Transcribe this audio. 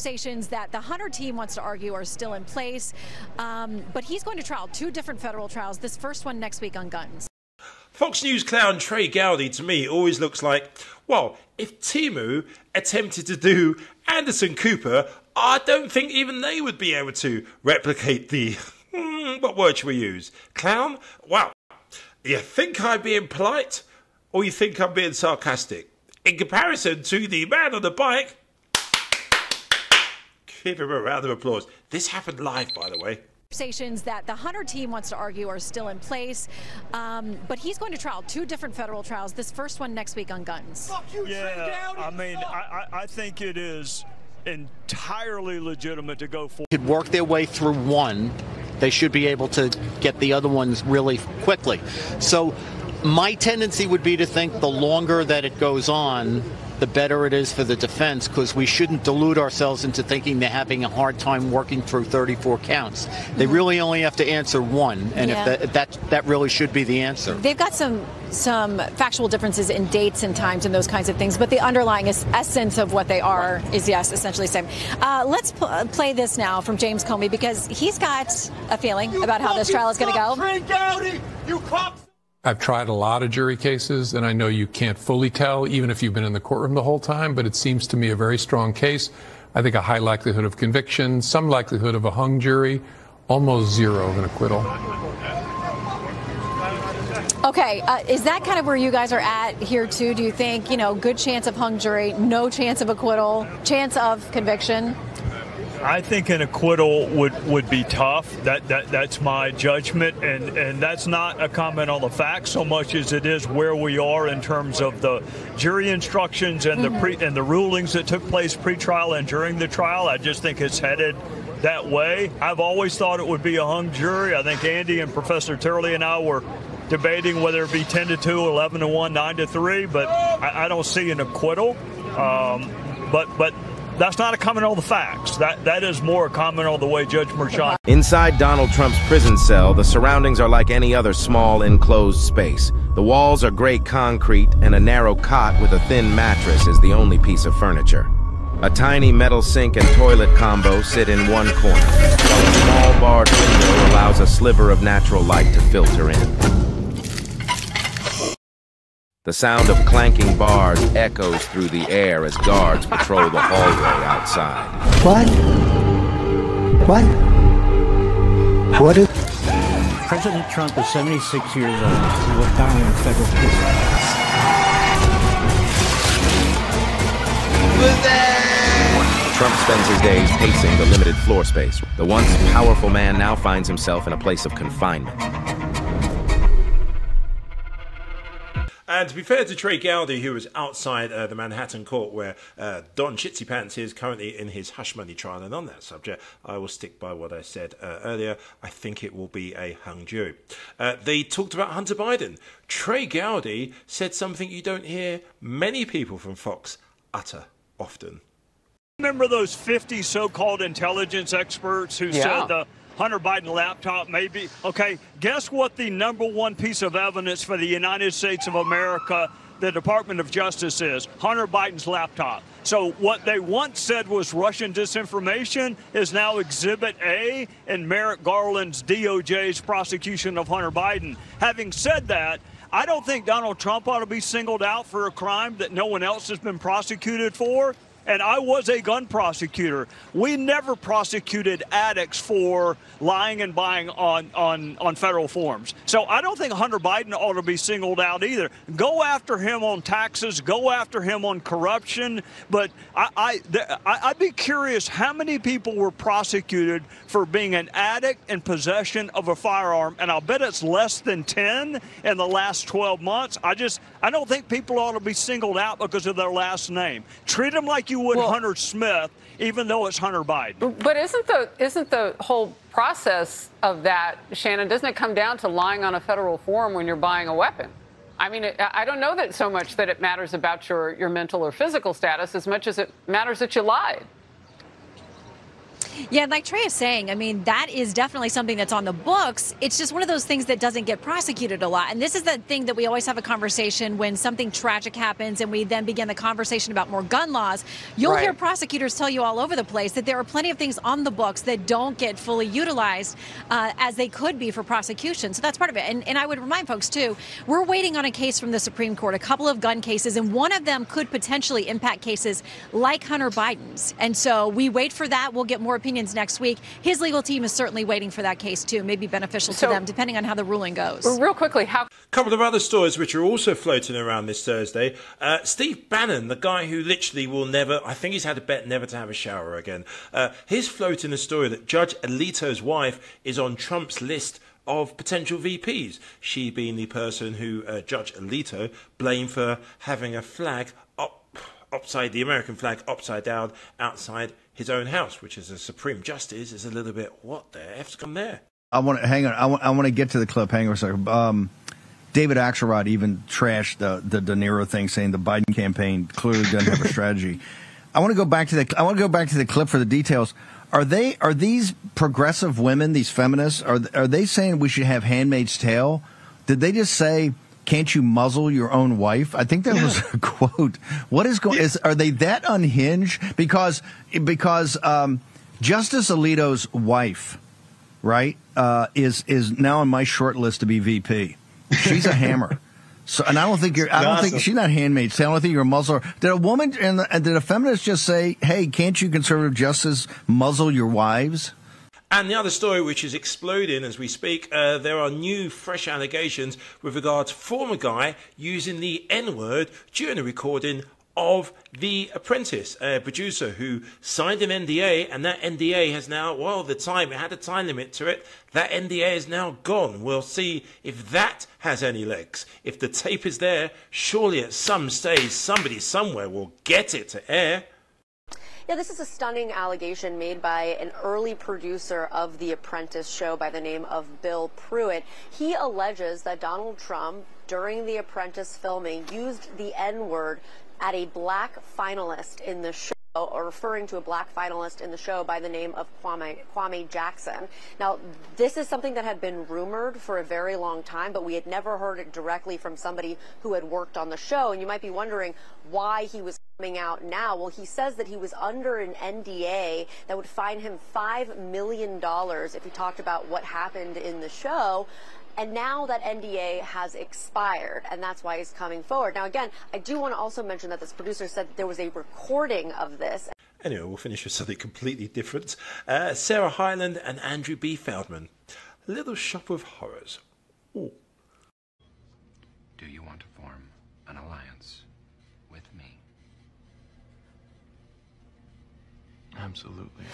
Conversations that the Hunter team wants to argue are still in place, but he's going to trial 2 different federal trials, this first one next week on guns. Fox News clown Trey Gowdy, to me, always looks like, well, if Timu attempted to do Anderson Cooper, I don't think even they would be able to replicate the, what word should we use? Clown? Wow. You think I'm being polite, or you think I'm being sarcastic? In comparison to the man on the bike, give him a round of applause. This happened live, by the way. Conversations that the Hunter team wants to argue are still in place, but he's going to trial 2 different federal trials, this first one next week on guns. Yeah, I mean, I think it is entirely legitimate to go for. Could work their way through one, they should be able to get the other ones really quickly. So my tendency would be to think the longer that it goes on, the better it is for the defense, because we shouldn't delude ourselves into thinking they're having a hard time working through 34 counts. They really only have to answer one, and if that really should be the answer. They've got some factual differences in dates and times and those kinds of things, but the underlying essence of what they are is, yes, essentially the same. Let's play this now from James Comey, because he's got a feeling about how this trial is going to go. Trey Gowdy, you cops! I've tried a lot of jury cases, and I know you can't fully tell, even if you've been in the courtroom the whole time, but it seems to me a very strong case. I think a high likelihood of conviction, some likelihood of a hung jury, almost 0 of an acquittal. Okay, is that kind of where you guys are at here, too? Do you think, good chance of hung jury, no chance of acquittal, chance of conviction? I think an acquittal would be tough. That's my judgment, and that's not a comment on the facts so much as it is where we are in terms of the jury instructions and the rulings that took place pre-trial and during the trial. I just think it's headed that way. I've always thought it would be a hung jury. I think Andy and Professor Turley and I were debating whether it be 10-2, 11-1, 9-3, but I don't see an acquittal. But that's not a comment on the facts. That is more a comment on the way Judge Merchan. Inside Donald Trump's prison cell, the surroundings are like any other small enclosed space. The walls are gray concrete, and a narrow cot with a thin mattress is the only piece of furniture. A tiny metal sink and toilet combo sit in one corner, while a small barred window allows a sliver of natural light to filter in. The sound of clanking bars echoes through the air as guards patrol the hallway outside. What is... President Trump is 76 years old. He will die in federal prison. Trump spends his days pacing the limited floor space. The once powerful man now finds himself in a place of confinement. And to be fair to Trey Gowdy, who was outside the Manhattan court where Don Chitsy Pants is currently in his hush money trial, and on that subject, I will stick by what I said earlier. I think it will be a hung jury. They talked about Hunter Biden. Trey Gowdy said something you don't hear many people from Fox utter often. Remember those 50 so-called intelligence experts who said the Hunter Biden laptop maybe? Okay, guess what the #1 piece of evidence for the United States of America, the Department of Justice is? Hunter Biden's laptop. So what they once said was Russian disinformation is now Exhibit A in Merrick Garland's DOJ's prosecution of Hunter Biden. Having said that, I don't think Donald Trump ought to be singled out for a crime that no one else has been prosecuted for. And I was a gun prosecutor. We never prosecuted addicts for lying and buying on federal forms. So I don't think Hunter Biden ought to be singled out either. Go after him on taxes, go after him on corruption. But I'd be curious how many people were prosecuted for being an addict in possession of a firearm. And I'll bet it's less than 10 in the last 12 months. I don't think people ought to be singled out because of their last name. Treat them like you would Hunter Smith, even though it's Hunter Biden. But isn't the whole process of that, Shannon, doesn't it come down to lying on a federal form when you're buying a weapon? I mean, I don't know that so much that it matters about your mental or physical status as much as it matters that you lied. Yeah, like Trey is saying, I mean, that is definitely something that's on the books. It's just one of those things that doesn't get prosecuted a lot. And this is the thing that we always have a conversation when something tragic happens and we then begin the conversation about more gun laws. You'll hear prosecutors tell you all over the place that there are plenty of things on the books that don't get fully utilized as they could be for prosecution. So that's part of it. And I would remind folks, too, we're waiting on a case from the Supreme Court, a couple of gun cases, and one of them could potentially impact cases like Hunter Biden's. And so we wait for that. We'll get more opinions next week. His legal team is certainly waiting for that case, too. Maybe beneficial to them, depending on how the ruling goes. Real quickly, a couple of other stories which are also floating around this Thursday. Steve Bannon, the guy who literally will never, I think he's had a bet never to have a shower again. He's floating the story that Judge Alito's wife is on Trump's list of potential VPs. She being the person who Judge Alito blamed for having a flag upside, the American flag upside down outside his own house, which as a Supreme Justice is a little bit, what the F's come there? I want to hang on. I want to get to the clip. Hang on a second. David Axelrod even trashed the De Niro thing, saying the Biden campaign clearly doesn't have a strategy. I want to go back to the clip for the details. Are these progressive women, these feminists, are they saying we should have Handmaid's Tale? Did they just say, "Can't you muzzle your own wife"? I think that was a quote. What is going? Are they that unhinged? Because Justice Alito's wife, right, is now on my short list to be VP. She's a hammer. So, and I don't think she's not Handmaid's Tale. I don't think you're a muzzler. Did a woman and did a feminist just say, "Hey, can't you conservative justice muzzle your wives"? And the other story, which is exploding as we speak, there are new, fresh allegations with regard to former guy using the N-word during the recording of The Apprentice, a producer who signed an NDA, and that NDA has now, it had a time limit to it. That NDA is now gone. We'll see if that has any legs. If the tape is there, surely at some stage, somebody somewhere will get it to air. Yeah, this is a stunning allegation made by an early producer of The Apprentice show by the name of Bill Pruitt. He alleges that Donald Trump, during The Apprentice filming, used the N-word at a black finalist in the show, or referring to a black finalist in the show by the name of Kwame Jackson. Now, this is something that had been rumored for a very long time, but we had never heard it directly from somebody who had worked on the show. And you might be wondering why he was coming out now. Well, he says that he was under an NDA that would fine him $5 million if he talked about what happened in the show. And now that NDA has expired, and that's why he's coming forward. Now, again, I do want to also mention that this producer said that there was a recording of this. Anyway, we'll finish with something completely different. Sarah Hyland and Andrew B. Feldman. Little Shop of Horrors. Ooh. Do you want to form an alliance with me? Absolutely.